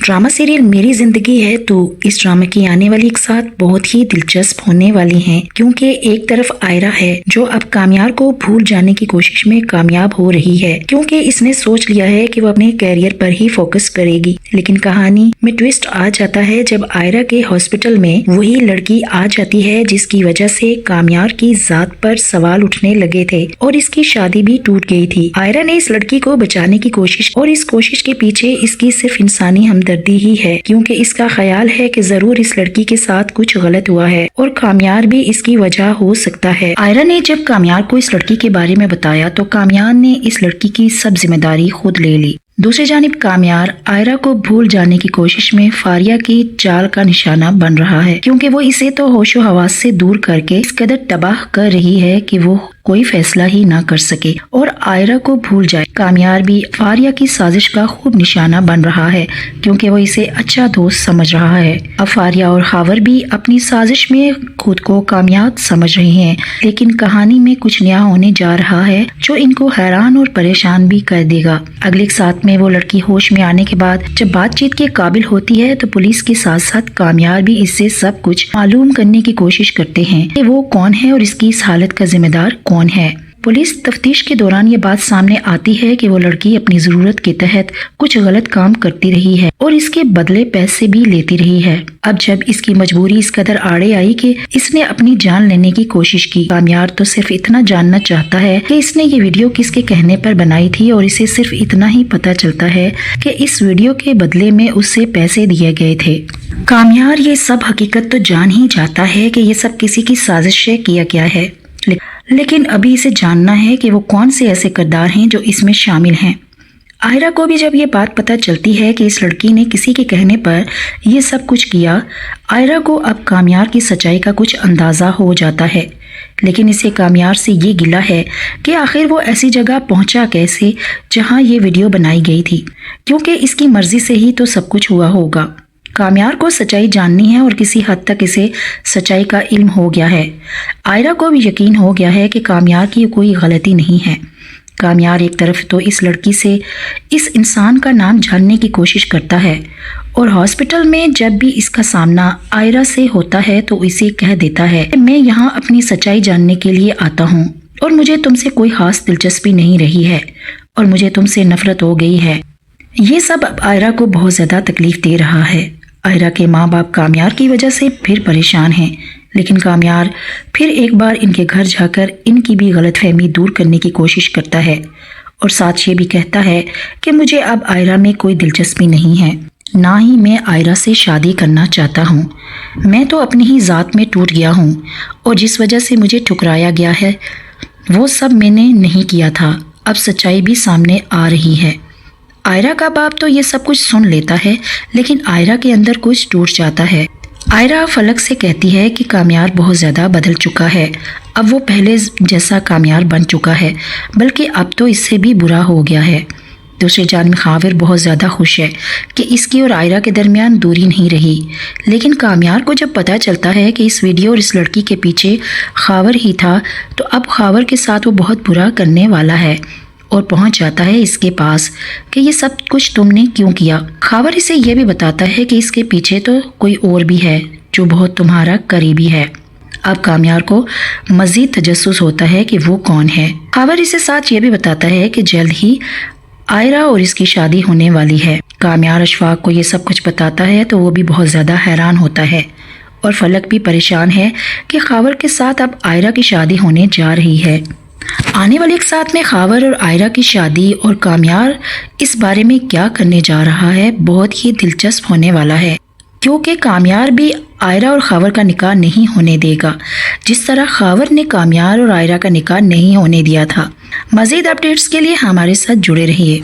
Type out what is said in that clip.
Drama serial मेरी जिंदगी है तो इस ड्रामा की आने वाली एक साथ बहुत ही दिलचस्प होने वाली हैं, क्योंकि एक तरफ आयरा है जो अब कामयार को भूल जाने की कोशिश में कामयाब हो रही है, क्योंकि इसने सोच लिया है कि वो अपने कैरियर पर ही फोकस करेगी। लेकिन कहानी में ट्विस्ट आ जाता है जब आयरा के हॉस्पिटल में वही लड़की आ जाती है जिसकी वजह से कामयार की जात पर सवाल उठने लगे थे और इसकी शादी भी टूट गई थी। आयरा ने इस लड़की को बचाने की कोशिश और इस कोशिश के पीछे इसकी सिर्फ इंसानी हमदर्दी ही है, क्योंकि इसका ख्याल है कि जरूर इस लड़की के साथ कुछ गलत हुआ है और कामयार भी इसकी वजह हो सकता है। आयरा ने जब कामयार को इस लड़की के बारे में बताया तो कामयार ने इस लड़की की सब जिम्मेदारी खुद ले ली। दूसरी जानिब कामयार आयरा को भूल जाने की कोशिश में फारिया की चाल का निशाना बन रहा है, क्योंकि वो इसे तो होशो हवास से दूर करके इस कदर तबाह कर रही है कि वो कोई फैसला ही ना कर सके और आयरा को भूल जाए। कामयार भी फारिया की साजिश का खूब निशाना बन रहा है, क्योंकि वो इसे अच्छा दोस्त समझ रहा है। अब फारिया और खावर भी अपनी साजिश में खुद को कामयाब समझ रहे हैं, लेकिन कहानी में कुछ नया होने जा रहा है जो इनको हैरान और परेशान भी कर देगा। अगले साथ में वो लड़की होश में आने के बाद जब बातचीत के काबिल होती है तो पुलिस के साथ साथ कामयार भी इससे सब कुछ मालूम करने की कोशिश करते हैं कि वो कौन है और इसकी इस हालत का जिम्मेदार कौन है। पुलिस तफ्तीश के दौरान ये बात सामने आती है कि वो लड़की अपनी जरूरत के तहत कुछ गलत काम करती रही है और इसके बदले पैसे भी लेती रही है। अब जब इसकी मजबूरी इस कदर आड़े आई कि इसने अपनी जान लेने की कोशिश की। कामयार तो सिर्फ इतना जानना चाहता है कि इसने ये वीडियो किसके कहने पर बनाई थी और इसे सिर्फ इतना ही पता चलता है कि इस वीडियो के बदले में उससे पैसे दिए गए थे। कामयार ये सब हकीकत तो जान ही जाता है कि ये सब किसी की साजिश से किया गया है, लेकिन अभी इसे जानना है कि वो कौन से ऐसे किरदार हैं जो इसमें शामिल हैं। आयरा को भी जब ये बात पता चलती है कि इस लड़की ने किसी के कहने पर ये सब कुछ किया, आयरा को अब कामयार की सच्चाई का कुछ अंदाजा हो जाता है। लेकिन इसे कामयार से ये गिला है कि आखिर वो ऐसी जगह पहुंचा कैसे जहां ये वीडियो बनाई गई थी, क्योंकि इसकी मर्जी से ही तो सब कुछ हुआ होगा। कामयार को सच्चाई जाननी है और किसी हद तक इसे सच्चाई का इल्म हो गया है। आयरा को भी यकीन हो गया है कि कामयार की कोई गलती नहीं है। कामयार एक तरफ तो इस लड़की से इस इंसान का नाम जानने की कोशिश करता है और हॉस्पिटल में जब भी इसका सामना आयरा से होता है तो इसे कह देता है मैं यहाँ अपनी सच्चाई जानने के लिए आता हूँ और मुझे तुमसे कोई खास दिलचस्पी नहीं रही है और मुझे तुमसे नफरत हो गई है। ये सब अब आयरा को बहुत ज़्यादा तकलीफ दे रहा है। आयरा के माँ बाप कामयार की वजह से फिर परेशान हैं, लेकिन कामयार फिर एक बार इनके घर जाकर इनकी भी गलतफहमी दूर करने की कोशिश करता है और साथ ये भी कहता है कि मुझे अब आयरा में कोई दिलचस्पी नहीं है, ना ही मैं आयरा से शादी करना चाहता हूँ। मैं तो अपनी ही ज़ात में टूट गया हूँ और जिस वजह से मुझे ठुकराया गया है वो सब मैंने नहीं किया था। अब सच्चाई भी सामने आ रही है। आयरा का बाप तो ये सब कुछ सुन लेता है, लेकिन आयरा के अंदर कुछ टूट जाता है। आयरा फलक से कहती है कि कामयार बहुत ज़्यादा बदल चुका है, अब वो पहले जैसा कामयार बन चुका है, बल्कि अब तो इससे भी बुरा हो गया है। दूसरी जानिब खाविर बहुत ज़्यादा खुश है कि इसकी और आयरा के दरमियान दूरी नहीं रही, लेकिन कामयार को जब पता चलता है कि इस वीडियो और इस लड़की के पीछे खावर ही था तो अब खावर के साथ वो बहुत बुरा करने वाला है और पहुंच जाता है इसके पास कि ये सब कुछ तुमने क्यों किया। खावर इसे ये भी बताता है कि इसके पीछे तो कोई और भी है जो बहुत तुम्हारा करीबी है। अब कामयार को मजीद तजस्सुस होता है कि वो कौन है। खावर इसे साथ ये भी बताता है कि जल्द ही आयरा और इसकी शादी होने वाली है। कामयार अशफाक को ये सब कुछ बताता है तो वो भी बहुत ज़्यादा हैरान होता है और फलक भी परेशान है कि खावर के साथ अब आयरा की शादी होने जा रही है। आने वाले एक साथ में खावर और आयरा की शादी और कामयार इस बारे में क्या करने जा रहा है बहुत ही दिलचस्प होने वाला है, क्योंकि कामयार भी आयरा और खावर का निकाह नहीं होने देगा जिस तरह खावर ने कामयार और आयरा का निकाह नहीं होने दिया था। मज़ीद अपडेट्स के लिए हमारे साथ जुड़े रहिए।